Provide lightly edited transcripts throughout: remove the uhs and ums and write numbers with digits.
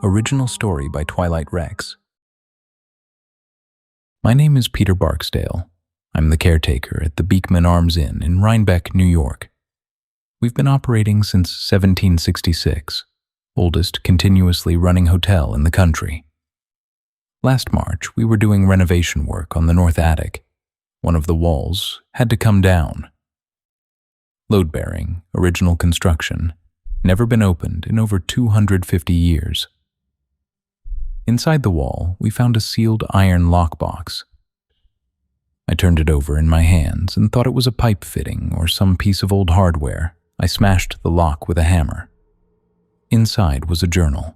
Original story by Twilight Rex. My name is Peter Barksdale. I'm the caretaker at the Beekman Arms Inn in Rhinebeck, New York. We've been operating since 1766, oldest continuously running hotel in the country. Last March, we were doing renovation work on the north attic. One of the walls had to come down. Load-bearing, original construction, never been opened in over 250 years. Inside the wall, we found a sealed iron lockbox. I turned it over in my hands and thought it was a pipe fitting or some piece of old hardware. I smashed the lock with a hammer. Inside was a journal.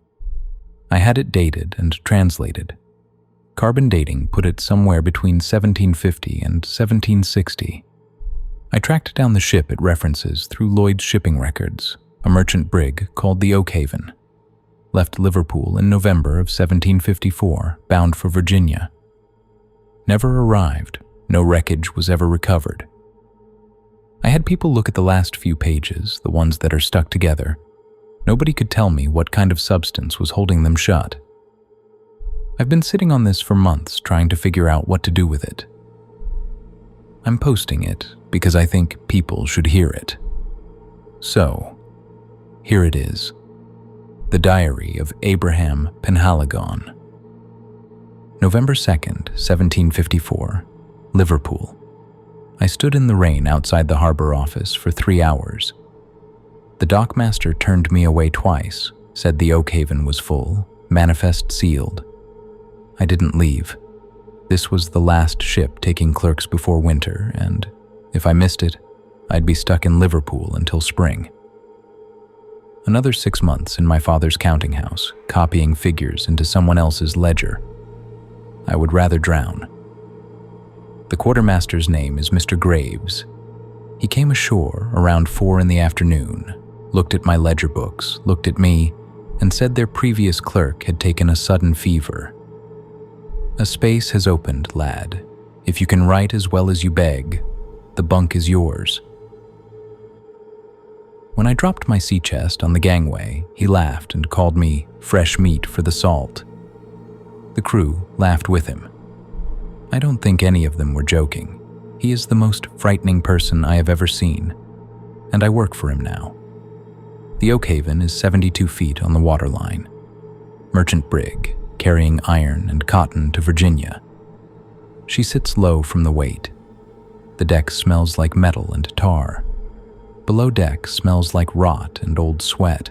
I had it dated and translated. Carbon dating put it somewhere between 1750 and 1760. I tracked down the ship it references through Lloyd's shipping records, a merchant brig called the Oakhaven. Left Liverpool in November of 1754, bound for Virginia. Never arrived, no wreckage was ever recovered. I had people look at the last few pages, the ones that are stuck together. Nobody could tell me what kind of substance was holding them shut. I've been sitting on this for months trying to figure out what to do with it. I'm posting it because I think people should hear it. So, here it is. The Diary of Abraham Penhaligon. November 2nd, 1754, Liverpool. I stood in the rain outside the harbor office for 3 hours. The dockmaster turned me away twice, said the Oakhaven was full, manifest sealed. I didn't leave. This was the last ship taking clerks before winter, and if I missed it, I'd be stuck in Liverpool until spring. Another 6 months in my father's counting house, copying figures into someone else's ledger. I would rather drown. The quartermaster's name is Mr. Graves. He came ashore around 4 in the afternoon, looked at my ledger books, looked at me, and said their previous clerk had taken a sudden fever. A space has opened, lad. If you can write as well as you beg, the bunk is yours. When I dropped my sea chest on the gangway, he laughed and called me fresh meat for the salt. The crew laughed with him. I don't think any of them were joking. He is the most frightening person I have ever seen, and I work for him now. The Oakhaven is 72 feet on the waterline. Merchant brig, carrying iron and cotton to Virginia. She sits low from the weight. The deck smells like metal and tar. Below deck smells like rot and old sweat.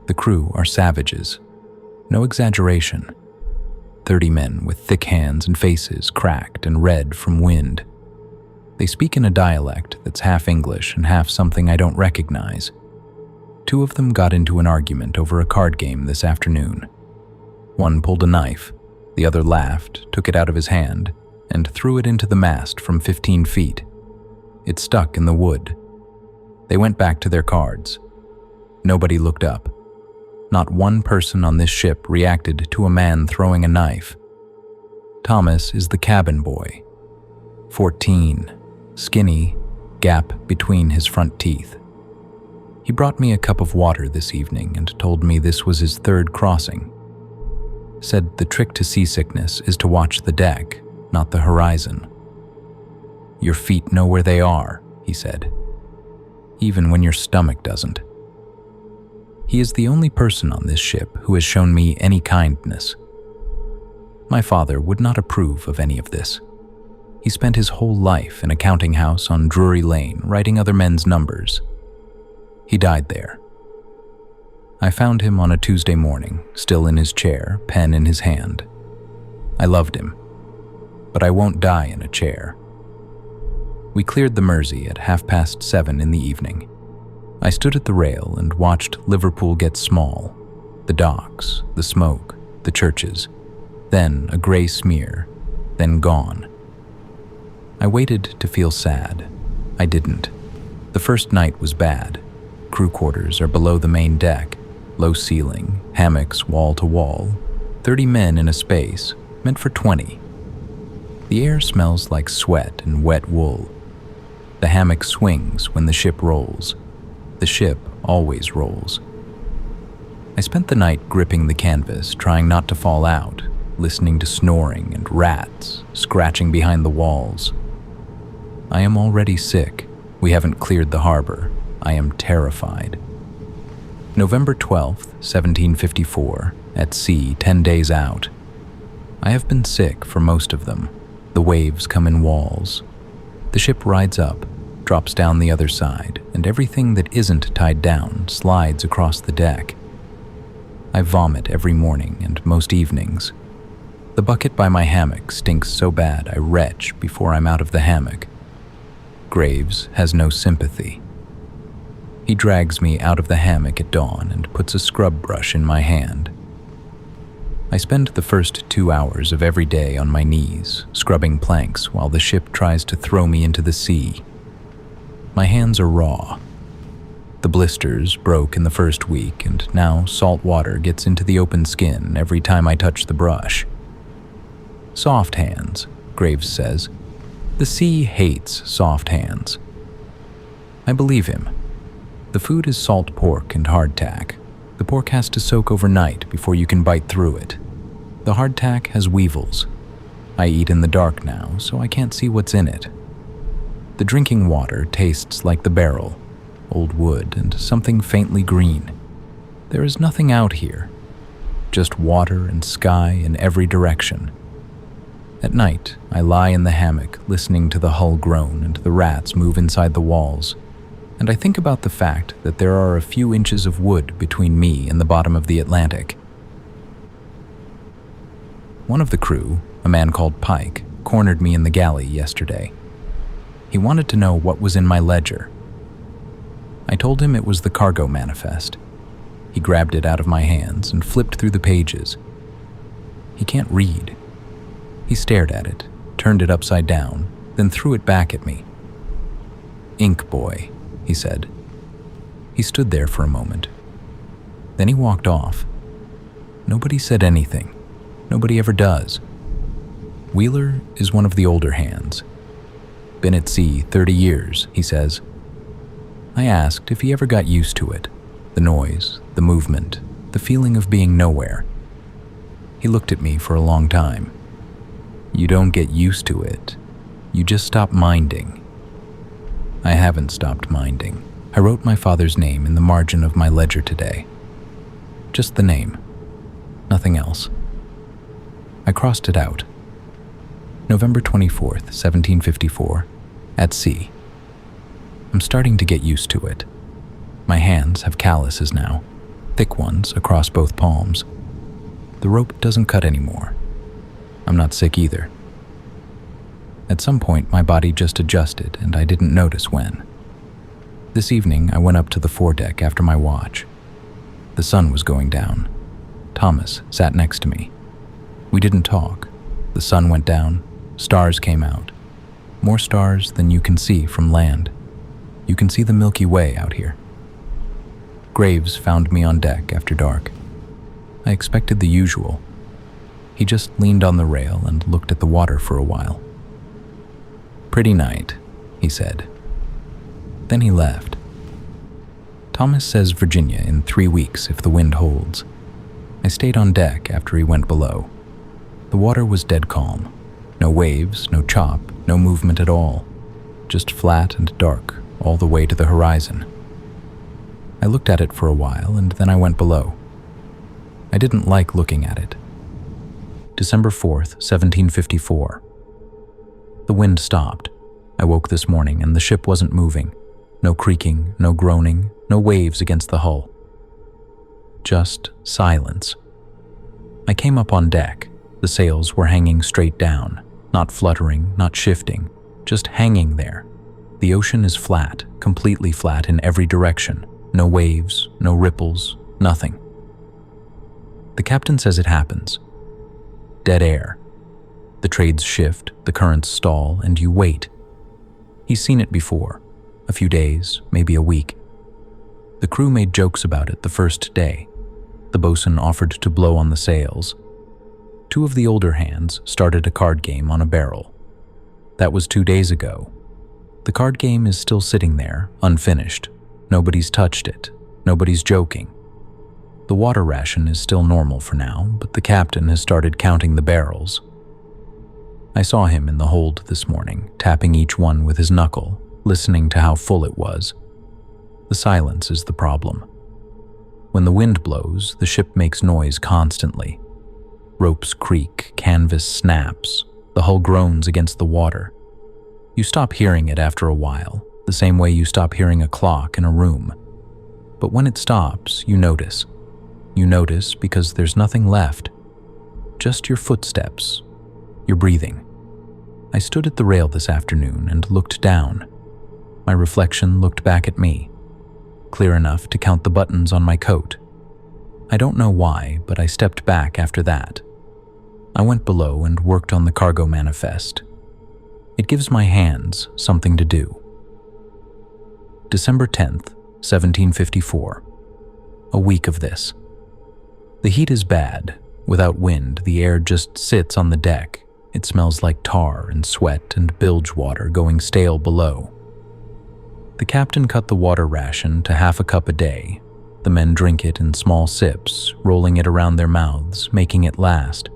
The crew are savages. No exaggeration. 30 men with thick hands and faces cracked and red from wind. They speak in a dialect that's half English and half something I don't recognize. 2 of them got into an argument over a card game this afternoon. One pulled a knife, the other laughed, took it out of his hand, and threw it into the mast from 15 feet. It stuck in the wood. They went back to their cards. Nobody looked up. Not one person on this ship reacted to a man throwing a knife. Thomas is the cabin boy. 14, skinny, gap between his front teeth. He brought me a cup of water this evening and told me this was his 3rd crossing. Said the trick to seasickness is to watch the deck, not the horizon. Your feet know where they are, he said. Even when your stomach doesn't. He is the only person on this ship who has shown me any kindness. My father would not approve of any of this. He spent his whole life in a counting house on Drury Lane writing other men's numbers. He died there. I found him on a Tuesday morning, still in his chair, pen in his hand. I loved him, but I won't die in a chair. We cleared the Mersey at 7:30 in the evening. I stood at the rail and watched Liverpool get small. The docks, the smoke, the churches, then a gray smear, then gone. I waited to feel sad. I didn't. The first night was bad. Crew quarters are below the main deck, low ceiling, hammocks wall to wall, 30 men in a space, meant for 20. The air smells like sweat and wet wool. The hammock swings when the ship rolls. The ship always rolls. I spent the night gripping the canvas, trying not to fall out, listening to snoring and rats scratching behind the walls. I am already sick. We haven't cleared the harbor. I am terrified. November 12th, 1754, at sea, 10 days out. I have been sick for most of them. The waves come in walls. The ship rides up, drops down the other side, and everything that isn't tied down slides across the deck. I vomit every morning and most evenings. The bucket by my hammock stinks so bad I retch before I'm out of the hammock. Graves has no sympathy. He drags me out of the hammock at dawn and puts a scrub brush in my hand. I spend the first 2 hours of every day on my knees, scrubbing planks while the ship tries to throw me into the sea. My hands are raw. The blisters broke in the first week, and now salt water gets into the open skin every time I touch the brush. Soft hands, Graves says. The sea hates soft hands. I believe him. The food is salt pork and hardtack. The pork has to soak overnight before you can bite through it. The hardtack has weevils. I eat in the dark now, so I can't see what's in it. The drinking water tastes like the barrel, old wood and something faintly green. There is nothing out here, just water and sky in every direction. At night, I lie in the hammock listening to the hull groan and the rats move inside the walls, and I think about the fact that there are a few inches of wood between me and the bottom of the Atlantic. One of the crew, a man called Pike, cornered me in the galley yesterday. He wanted to know what was in my ledger. I told him it was the cargo manifest. He grabbed it out of my hands and flipped through the pages. He can't read. He stared at it, turned it upside down, then threw it back at me. "Ink boy," he said. He stood there for a moment. Then he walked off. Nobody said anything. Nobody ever does. Wheeler is one of the older hands. Been at sea 30 years, he says. I asked if he ever got used to it, the noise, the movement, the feeling of being nowhere. He looked at me for a long time. You don't get used to it. You just stop minding. I haven't stopped minding. I wrote my father's name in the margin of my ledger today. Just the name. Nothing else. I crossed it out. November 24th, 1754, at sea. I'm starting to get used to it. My hands have calluses now, thick ones across both palms. The rope doesn't cut anymore. I'm not sick either. At some point, my body just adjusted, and I didn't notice when. This evening, I went up to the foredeck after my watch. The sun was going down. Thomas sat next to me. We didn't talk. The sun went down. Stars came out. More stars than you can see from land. You can see the Milky Way out here. Graves found me on deck after dark. I expected the usual. He just leaned on the rail and looked at the water for a while. Pretty night, he said. Then he left. Thomas says Virginia in 3 weeks if the wind holds. I stayed on deck after he went below. The water was dead calm. No waves, no chop, no movement at all. Just flat and dark all the way to the horizon. I looked at it for a while and then I went below. I didn't like looking at it. December 4th, 1754. The wind stopped. I woke this morning and the ship wasn't moving. No creaking, no groaning, no waves against the hull. Just silence. I came up on deck. The sails were hanging straight down, not fluttering, not shifting, just hanging there. The ocean is flat, completely flat in every direction. No waves, no ripples, nothing. The captain says it happens. Dead air. The trades shift, the currents stall, and you wait. He's seen it before. A few days, maybe a week. The crew made jokes about it the first day. The bosun offered to blow on the sails. 2 of the older hands started a card game on a barrel. That was 2 days ago. The card game is still sitting there, unfinished. Nobody's touched it. Nobody's joking. The water ration is still normal for now, but the captain has started counting the barrels. I saw him in the hold this morning, tapping each one with his knuckle, listening to how full it was. The silence is the problem. When the wind blows, the ship makes noise constantly. Ropes creak, canvas snaps, the hull groans against the water. You stop hearing it after a while, the same way you stop hearing a clock in a room. But when it stops, you notice. You notice because there's nothing left. Just your footsteps, your breathing. I stood at the rail this afternoon and looked down. My reflection looked back at me, clear enough to count the buttons on my coat. I don't know why, but I stepped back after that. I went below and worked on the cargo manifest. It gives my hands something to do. December 10th, 1754. A week of this. The heat is bad. Without wind, the air just sits on the deck. It smells like tar and sweat and bilge water going stale below. The captain cut the water ration to half a cup a day. The men drink it in small sips, rolling it around their mouths, making it last.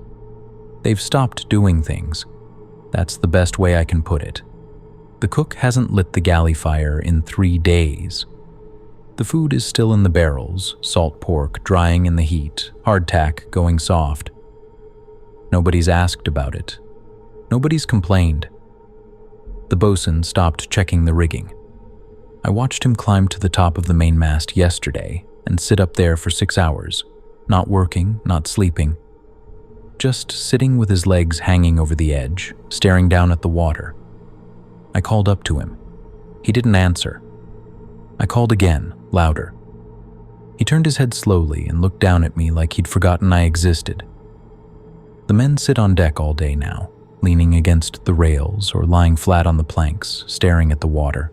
They've stopped doing things. That's the best way I can put it. The cook hasn't lit the galley fire in 3 days. The food is still in the barrels, salt pork drying in the heat, hardtack going soft. Nobody's asked about it. Nobody's complained. The bosun stopped checking the rigging. I watched him climb to the top of the mainmast yesterday and sit up there for 6 hours, not working, not sleeping. Just sitting with his legs hanging over the edge, staring down at the water. I called up to him. He didn't answer. I called again, louder. He turned his head slowly and looked down at me like he'd forgotten I existed. The men sit on deck all day now, leaning against the rails or lying flat on the planks, staring at the water.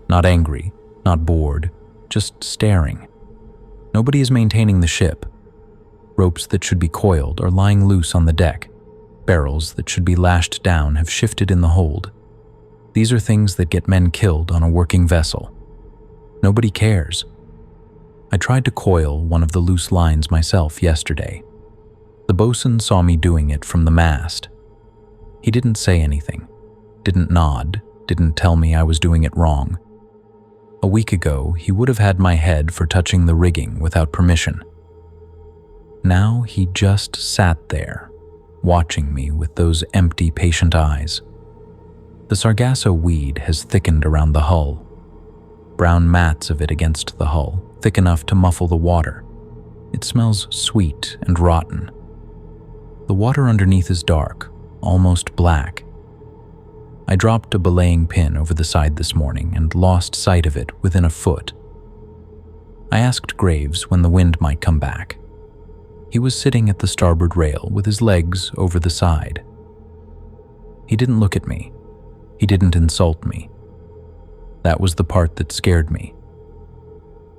Not angry, not bored, just staring. Nobody is maintaining the ship. Ropes that should be coiled are lying loose on the deck. Barrels that should be lashed down have shifted in the hold. These are things that get men killed on a working vessel. Nobody cares. I tried to coil one of the loose lines myself yesterday. The bosun saw me doing it from the mast. He didn't say anything, didn't nod, didn't tell me I was doing it wrong. A week ago, he would have had my head for touching the rigging without permission. Now he just sat there, watching me with those empty, patient eyes. The sargasso weed has thickened around the hull. Brown mats of it against the hull, thick enough to muffle the water. It smells sweet and rotten. The water underneath is dark, almost black. I dropped a belaying pin over the side this morning and lost sight of it within a foot. I asked Graves when the wind might come back. He was sitting at the starboard rail with his legs over the side. He didn't look at me. He didn't insult me. That was the part that scared me.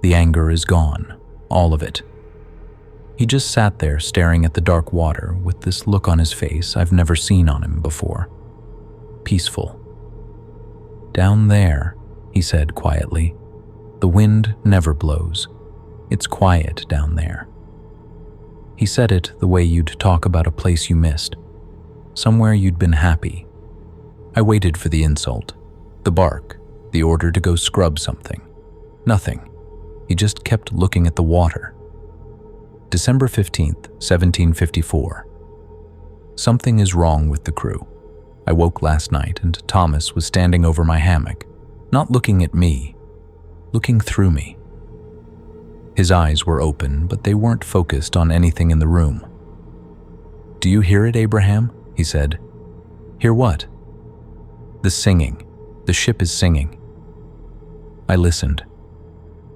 The anger is gone, all of it. He just sat there staring at the dark water with this look on his face I've never seen on him before. Peaceful. "Down there," he said quietly, "the wind never blows. It's quiet down there." He said it the way you'd talk about a place you missed, somewhere you'd been happy. I waited for the insult, the bark, the order to go scrub something. Nothing. He just kept looking at the water. December 15th, 1754. Something is wrong with the crew. I woke last night and Thomas was standing over my hammock, not looking at me, looking through me. His eyes were open, but they weren't focused on anything in the room. "Do you hear it, Abraham?" he said. "Hear what?" "The singing. The ship is singing." I listened.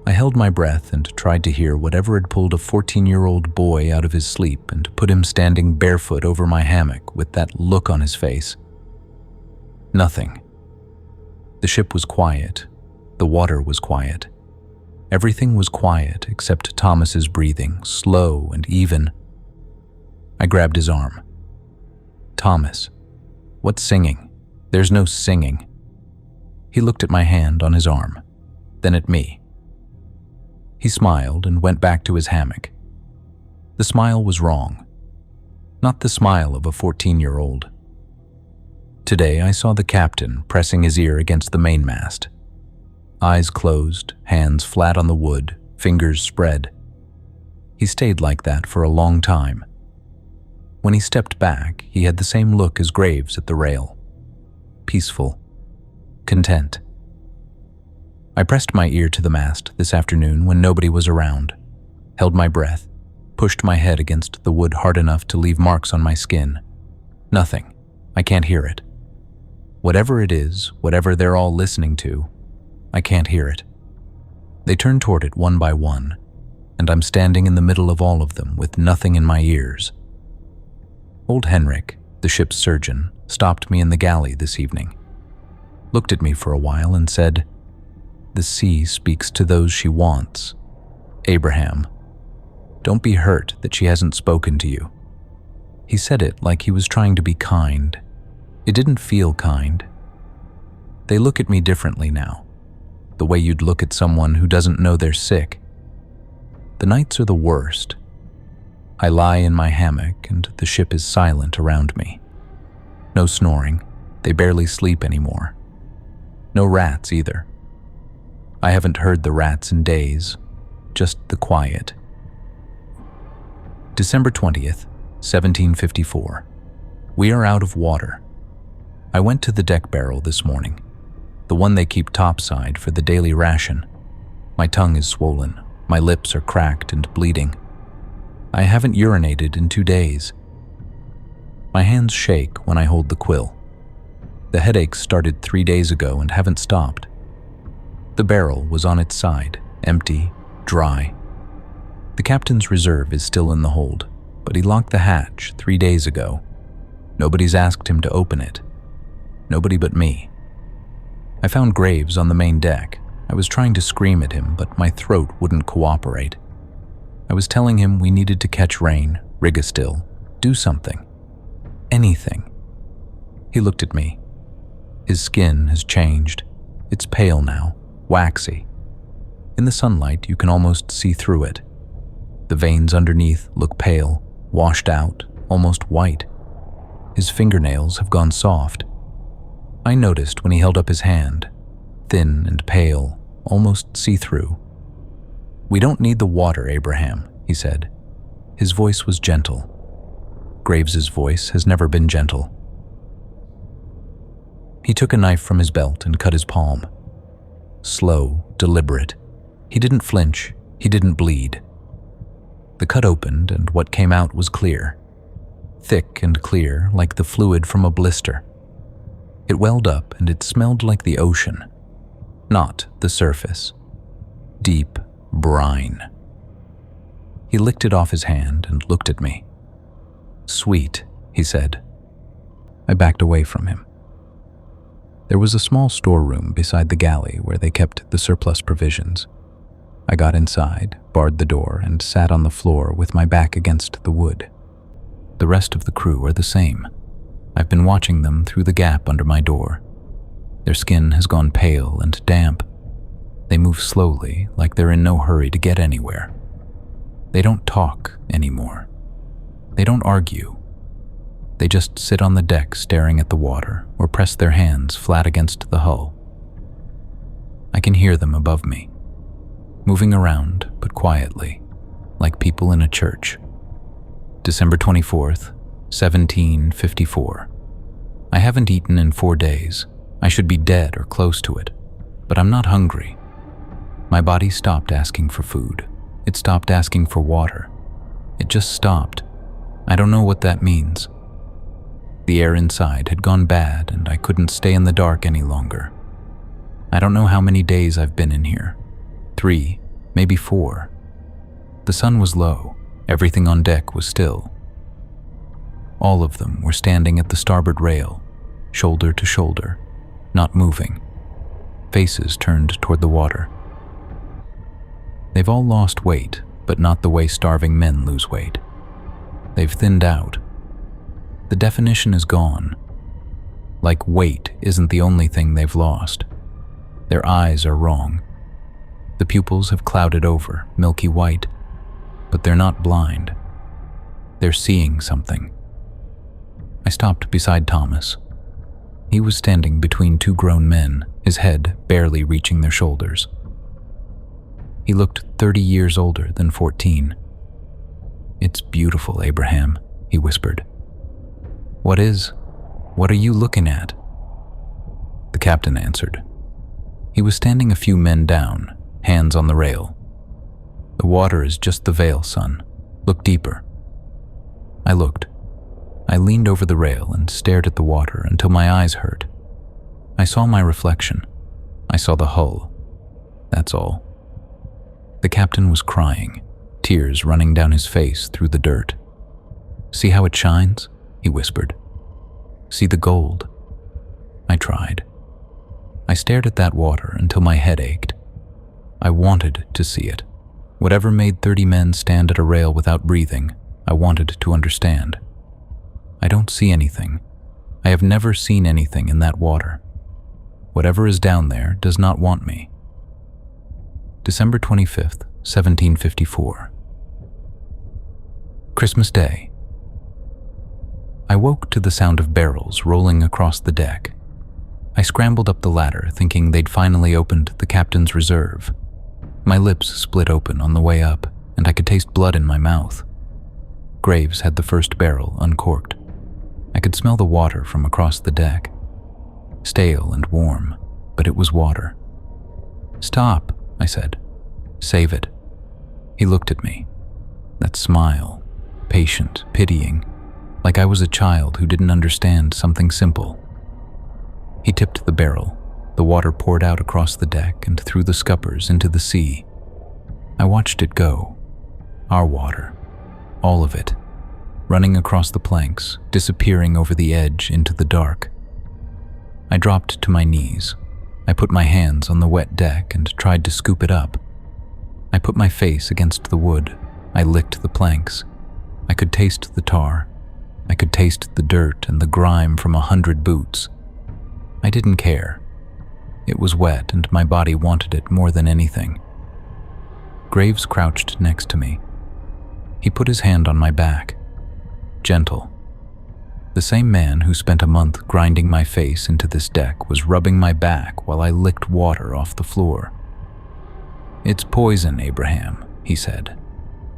I held my breath and tried to hear whatever had pulled a 14-year-old boy out of his sleep and put him standing barefoot over my hammock with that look on his face. Nothing. The ship was quiet. The water was quiet. Everything was quiet except Thomas's breathing, slow and even. I grabbed his arm. "Thomas, what's singing? There's no singing." He looked at my hand on his arm, then at me. He smiled and went back to his hammock. The smile was wrong. Not the smile of a 14-year-old. Today I saw the captain pressing his ear against the mainmast. Eyes closed, hands flat on the wood, fingers spread. He stayed like that for a long time. When he stepped back, he had the same look as Graves at the rail. Peaceful. Content. I pressed my ear to the mast this afternoon when nobody was around, held my breath, pushed my head against the wood hard enough to leave marks on my skin. Nothing. I can't hear it. Whatever it is, whatever they're all listening to, I can't hear it. They turn toward it one by one, and I'm standing in the middle of all of them with nothing in my ears. Old Henrik, the ship's surgeon, stopped me in the galley this evening, looked at me for a while and said, "The sea speaks to those she wants. Abraham, don't be hurt that she hasn't spoken to you." He said it like he was trying to be kind. It didn't feel kind. They look at me differently now, the way you'd look at someone who doesn't know they're sick. The nights are the worst. I lie in my hammock and the ship is silent around me. No snoring. They barely sleep anymore. No rats either. I haven't heard the rats in days, just the quiet. December 20th, 1754. We are out of water. I went to the deck barrel this morning, the one they keep topside for the daily ration. My tongue is swollen, my lips are cracked and bleeding. I haven't urinated in 2 days. My hands shake when I hold the quill. The headaches started 3 days ago and haven't stopped. The barrel was on its side, empty, dry. The captain's reserve is still in the hold, but he locked the hatch 3 days ago. Nobody's asked him to open it. Nobody but me. I found Graves on the main deck. I was trying to scream at him, but my throat wouldn't cooperate. I was telling him we needed to catch rain, rig a still, do something. Anything. He looked at me. His skin has changed. It's pale now, waxy. In the sunlight, you can almost see through it. The veins underneath look pale, washed out, almost white. His fingernails have gone soft. I noticed when he held up his hand, thin and pale, almost see-through. "We don't need the water, Abraham," he said. His voice was gentle. Graves's voice has never been gentle. He took a knife from his belt and cut his palm. Slow, deliberate. He didn't flinch. He didn't bleed. The cut opened and what came out was clear. Thick and clear, like the fluid from a blister. It welled up and it smelled like the ocean, not the surface. Deep brine. He licked it off his hand and looked at me. "Sweet," he said. I backed away from him. There was a small storeroom beside the galley where they kept the surplus provisions. I got inside, barred the door, and sat on the floor with my back against the wood. The rest of the crew are the same. I've been watching them through the gap under my door. Their skin has gone pale and damp. They move slowly, like they're in no hurry to get anywhere. They don't talk anymore. They don't argue. They just sit on the deck staring at the water or press their hands flat against the hull. I can hear them above me, moving around but quietly, like people in a church. December 24th, 1754. I haven't eaten in 4 days. I should be dead or close to it, but I'm not hungry. My body stopped asking for food. It stopped asking for water. It just stopped. I don't know what that means. The air inside had gone bad and I couldn't stay in the dark any longer. I don't know how many days I've been in here. 3, maybe 4. The sun was low. Everything on deck was still. All of them were standing at the starboard rail, shoulder to shoulder, not moving, faces turned toward the water. They've all lost weight, but not the way starving men lose weight. They've thinned out. The definition is gone. Like weight isn't the only thing they've lost. Their eyes are wrong. The pupils have clouded over, milky white, but they're not blind. They're seeing something. I stopped beside Thomas. He was standing between two grown men, his head barely reaching their shoulders. He looked 30 years older than 14. "It's beautiful, Abraham," he whispered. What are you looking at?" The captain answered. He was standing a few men down, hands on the rail. "The water is just the veil, son. Look deeper." I looked. I leaned over the rail and stared at the water until my eyes hurt. I saw my reflection. I saw the hull. That's all. The captain was crying, tears running down his face through the dirt. "See how it shines?" he whispered. "See the gold?" I tried. I stared at that water until my head ached. I wanted to see it. Whatever made 30 men stand at a rail without breathing, I wanted to understand. I don't see anything. I have never seen anything in that water. Whatever is down there does not want me. December 25th, 1754. Christmas Day. I woke to the sound of barrels rolling across the deck. I scrambled up the ladder, thinking they'd finally opened the captain's reserve. My lips split open on the way up, and I could taste blood in my mouth. Graves had the first barrel uncorked. I could smell the water from across the deck. Stale and warm, but it was water. "Stop," I said. "Save it." He looked at me. That smile, patient, pitying, like I was a child who didn't understand something simple. He tipped the barrel. The water poured out across the deck and through the scuppers into the sea. I watched it go. Our water. All of it. Running across the planks, disappearing over the edge into the dark. I dropped to my knees. I put my hands on the wet deck and tried to scoop it up. I put my face against the wood. I licked the planks. I could taste the tar. I could taste the dirt and the grime from 100 boots. I didn't care. It was wet and my body wanted it more than anything. Graves crouched next to me. He put his hand on my back. Gentle. The same man who spent a month grinding my face into this deck was rubbing my back while I licked water off the floor. "It's poison, Abraham," he said.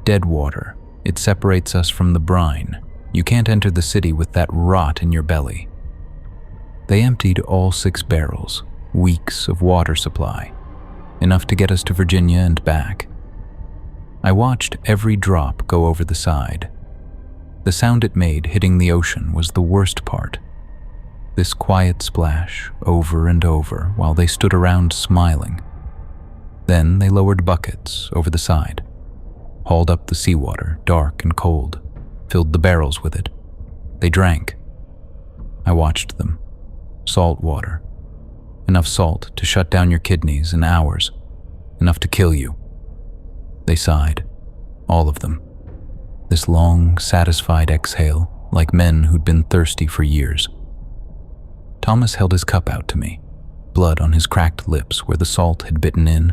"Dead water. It separates us from the brine. You can't enter the city with that rot in your belly." They emptied all 6 barrels, weeks of water supply, enough to get us to Virginia and back. I watched every drop go over the side. The sound it made hitting the ocean was the worst part. This quiet splash over and over while they stood around smiling. Then they lowered buckets over the side, hauled up the seawater, dark and cold, filled the barrels with it. They drank. I watched them. Salt water. Enough salt to shut down your kidneys in hours. Enough to kill you. They sighed. All of them. This long, satisfied exhale, like men who'd been thirsty for years. Thomas held his cup out to me, blood on his cracked lips where the salt had bitten in,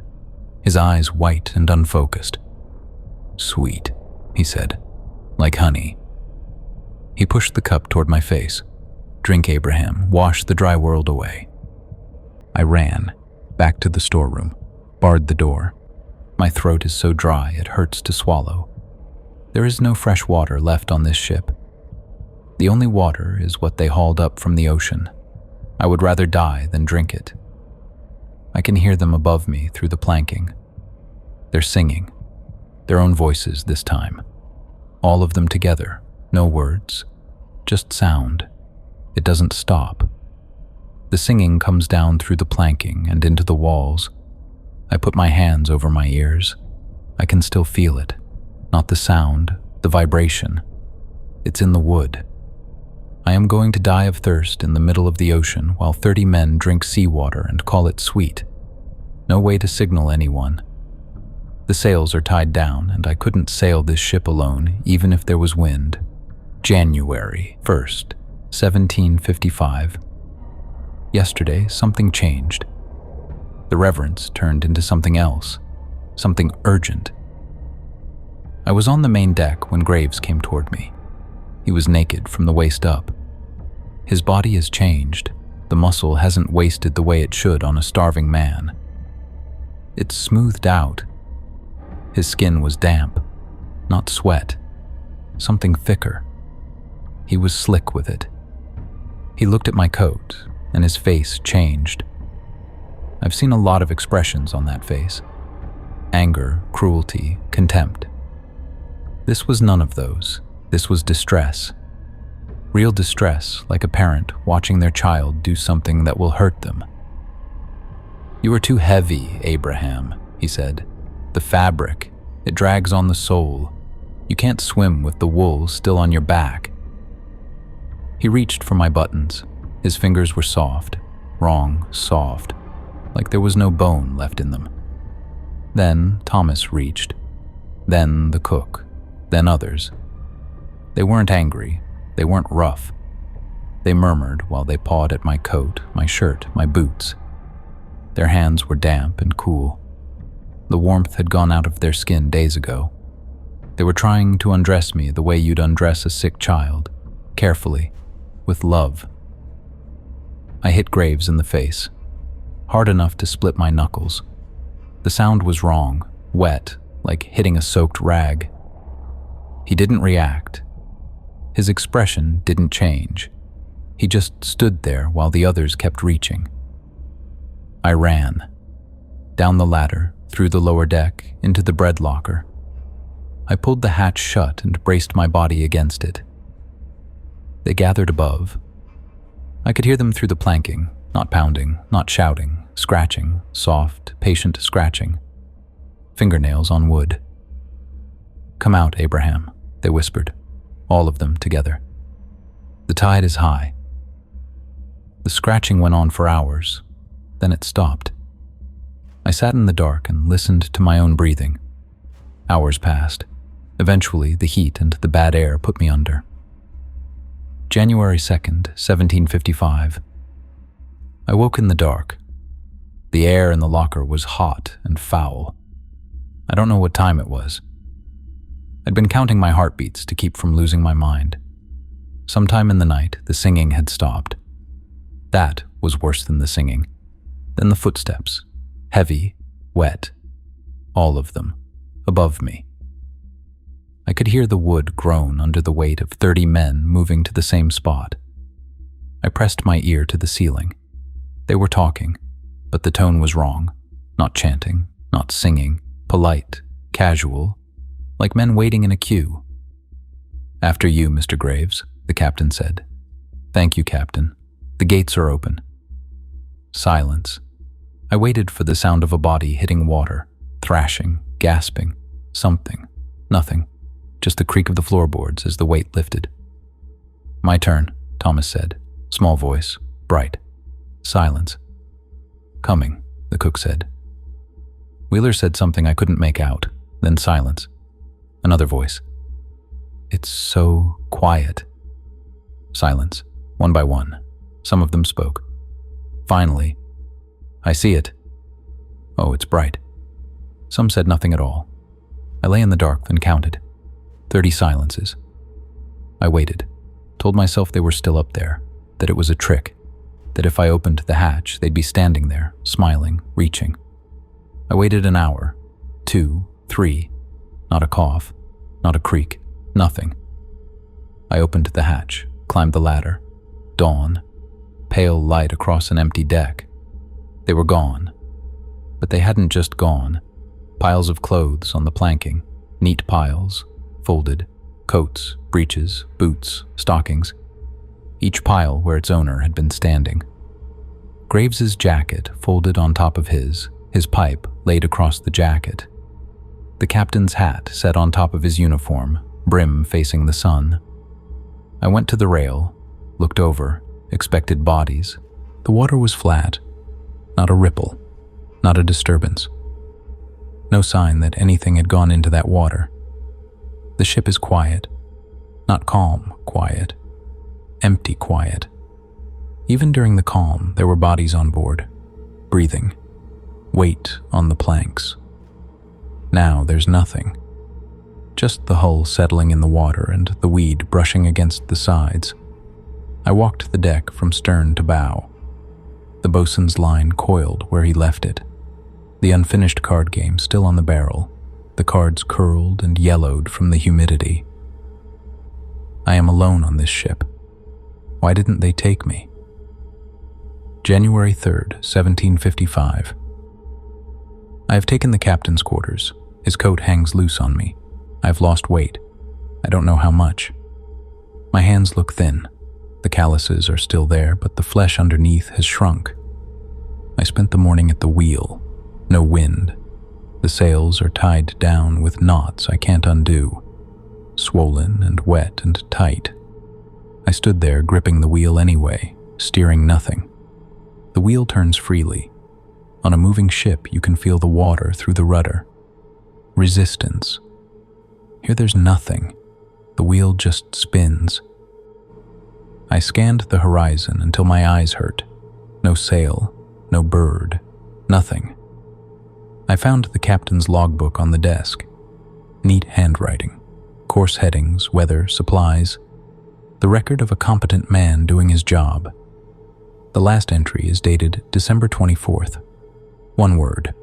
his eyes white and unfocused. "Sweet," he said, "like honey." He pushed the cup toward my face. "Drink, Abraham, wash the dry world away." I ran, back to the storeroom, barred the door. My throat is so dry it hurts to swallow. There is no fresh water left on this ship. The only water is what they hauled up from the ocean. I would rather die than drink it. I can hear them above me through the planking. They're singing, their own voices this time. All of them together, no words, just sound. It doesn't stop. The singing comes down through the planking and into the walls. I put my hands over my ears. I can still feel it. Not the sound, the vibration. It's in the wood. I am going to die of thirst in the middle of the ocean while 30 men drink seawater and call it sweet. No way to signal anyone. The sails are tied down and I couldn't sail this ship alone even if there was wind. January 1st, 1755. Yesterday, something changed. The reverence turned into something else. something urgent. I was on the main deck when Graves came toward me. He was naked from the waist up. His body has changed. The muscle hasn't wasted the way it should on a starving man. It's smoothed out. His skin was damp, not sweat, something thicker. He was slick with it. He looked at my coat, and his face changed. I've seen a lot of expressions on that face. Anger, cruelty, contempt. This was none of those. This was distress. Real distress, like a parent watching their child do something that will hurt them. "You are too heavy, Abraham," he said. "The fabric, it drags on the soul. You can't swim with the wool still on your back." He reached for my buttons. His fingers were soft, wrong, soft, like there was no bone left in them. Then Thomas reached. Then the cook. Then others. They weren't angry. They weren't rough. They murmured while they pawed at my coat, my shirt, my boots. Their hands were damp and cool. The warmth had gone out of their skin days ago. They were trying to undress me the way you'd undress a sick child, carefully, with love. I hit Graves in the face, hard enough to split my knuckles. The sound was wrong, wet, like hitting a soaked rag. He didn't react. His expression didn't change. He just stood there while the others kept reaching. I ran. Down the ladder, through the lower deck, into the bread locker. I pulled the hatch shut and braced my body against it. They gathered above. I could hear them through the planking, not pounding, not shouting, scratching, soft, patient scratching. Fingernails on wood. "Come out, Abraham," they whispered, all of them together. "The tide is high." The scratching went on for hours, then it stopped. I sat in the dark and listened to my own breathing. Hours passed. Eventually, the heat and the bad air put me under. January 2nd, 1755. I woke in the dark. The air in the locker was hot and foul. I don't know what time it was. I'd been counting my heartbeats to keep from losing my mind. Sometime in the night, the singing had stopped. That was worse than the singing. Then the footsteps, heavy, wet, all of them, above me. I could hear the wood groan under the weight of 30 men moving to the same spot. I pressed my ear to the ceiling. They were talking, but the tone was wrong. Not chanting, not singing, polite, casual, like men waiting in a queue. "After you, Mr. Graves," the captain said. "Thank you, Captain. The gates are open." Silence. I waited for the sound of a body hitting water, thrashing, gasping, something, nothing, just the creak of the floorboards as the weight lifted. "My turn," Thomas said, small voice, bright. Silence. "Coming," the cook said. Wheeler said something I couldn't make out, then silence. Another voice. "It's so quiet." Silence, one by one. Some of them spoke. Finally, "I see it." "Oh, it's bright." Some said nothing at all. I lay in the dark, then counted. 30 silences. I waited, told myself they were still up there, that it was a trick, that if I opened the hatch, they'd be standing there, smiling, reaching. I waited an hour, 2, 3, not a cough, not a creak, nothing. I opened the hatch, climbed the ladder. Dawn, pale light across an empty deck. They were gone. But they hadn't just gone. Piles of clothes on the planking, neat piles, folded, coats, breeches, boots, stockings. Each pile where its owner had been standing. Graves's jacket folded on top of his pipe laid across the jacket. The captain's hat set on top of his uniform, brim facing the sun. I went to the rail, looked over, expected bodies. The water was flat, not a ripple, not a disturbance. No sign that anything had gone into that water. The ship is quiet, not calm quiet, empty quiet. Even during the calm, there were bodies on board, breathing, weight on the planks. Now there's nothing. Just the hull settling in the water and the weed brushing against the sides. I walked the deck from stern to bow. The bosun's line coiled where he left it. The unfinished card game still on the barrel, the cards curled and yellowed from the humidity. I am alone on this ship. Why didn't they take me? January 3rd, 1755. I have taken the captain's quarters. His coat hangs loose on me. I've lost weight. I don't know how much. My hands look thin. The calluses are still there, but the flesh underneath has shrunk. I spent the morning at the wheel. No wind. The sails are tied down with knots I can't undo. Swollen and wet and tight. I stood there gripping the wheel anyway, steering nothing. The wheel turns freely. On a moving ship, you can feel the water through the rudder. Resistance. Here there's nothing. The wheel just spins. I scanned the horizon until my eyes hurt. No sail, no bird, nothing. I found the captain's logbook on the desk. Neat handwriting, course headings, weather, supplies. The record of a competent man doing his job. The last entry is dated December 24th. One word.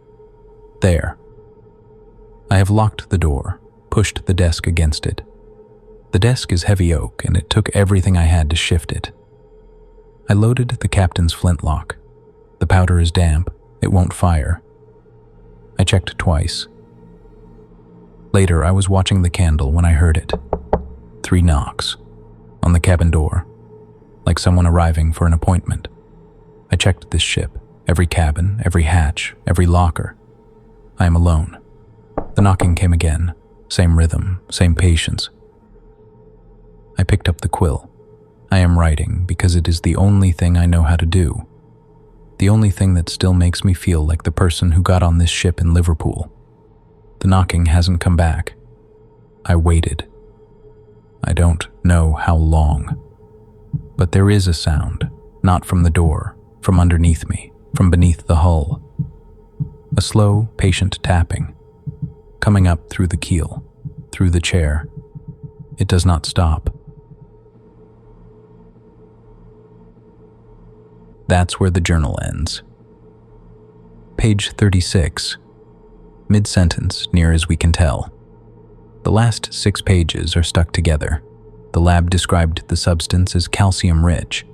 There. I have locked the door, pushed the desk against it. The desk is heavy oak, and it took everything I had to shift it. I loaded the captain's flintlock. The powder is damp. It won't fire. I checked twice. Later, I was watching the candle when I heard it. 3 knocks. On the cabin door. Like someone arriving for an appointment. I checked this ship. Every cabin, every hatch, every locker. I am alone. The knocking came again. Same rhythm, same patience. I picked up the quill. I am writing because it is the only thing I know how to do. The only thing that still makes me feel like the person who got on this ship in Liverpool. The knocking hasn't come back. I waited. I don't know how long. But there is a sound, not from the door, from underneath me, from beneath the hull. A slow, patient tapping, coming up through the keel, through the chair. It does not stop. That's where the journal ends. Page 36. Mid-sentence, near as we can tell. The last 6 pages are stuck together. The lab described the substance as calcium-rich.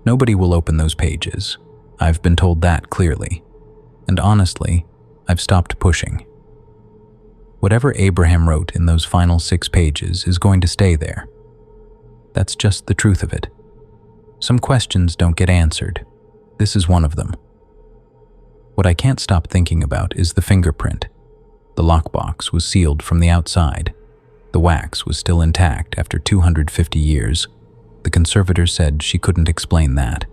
Nobody will open those pages. I've been told that clearly. And honestly, I've stopped pushing. Whatever Abraham wrote in those final 6 pages is going to stay there. That's just the truth of it. Some questions don't get answered. This is one of them. What I can't stop thinking about is the fingerprint. The lockbox was sealed from the outside. The wax was still intact after 250 years. The conservator said she couldn't explain that.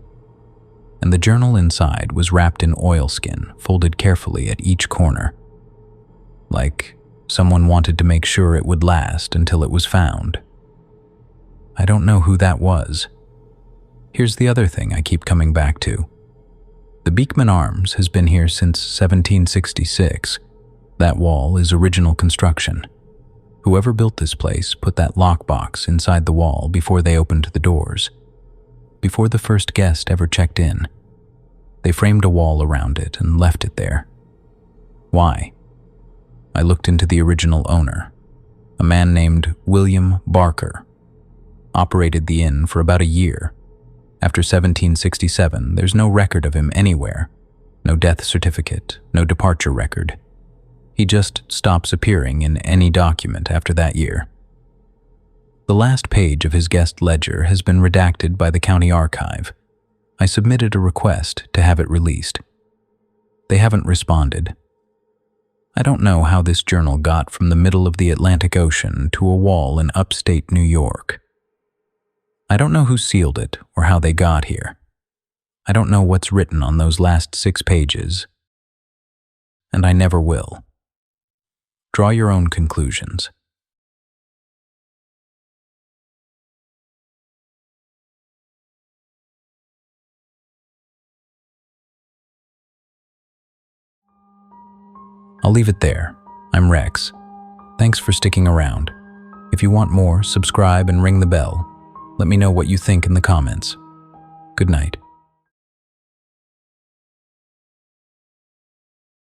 And the journal inside was wrapped in oilskin, folded carefully at each corner. Like someone wanted to make sure it would last until it was found. I don't know who that was. Here's the other thing I keep coming back to. The Beekman Arms has been here since 1766. That wall is original construction. Whoever built this place put that lockbox inside the wall before they opened the doors. Before the first guest ever checked in. They framed a wall around it and left it there. Why? I looked into the original owner, a man named William Barker. Operated the inn for about a year. After 1767, there's no record of him anywhere. No death certificate, no departure record. He just stops appearing in any document after that year. The last page of his guest ledger has been redacted by the county archive. I submitted a request to have it released. They haven't responded. I don't know how this journal got from the middle of the Atlantic Ocean to a wall in upstate New York. I don't know who sealed it or how they got here. I don't know what's written on those last 6 pages. And I never will. Draw your own conclusions. I'll leave it there. I'm Rex. Thanks for sticking around. If you want more, subscribe and ring the bell. Let me know what you think in the comments. Good night.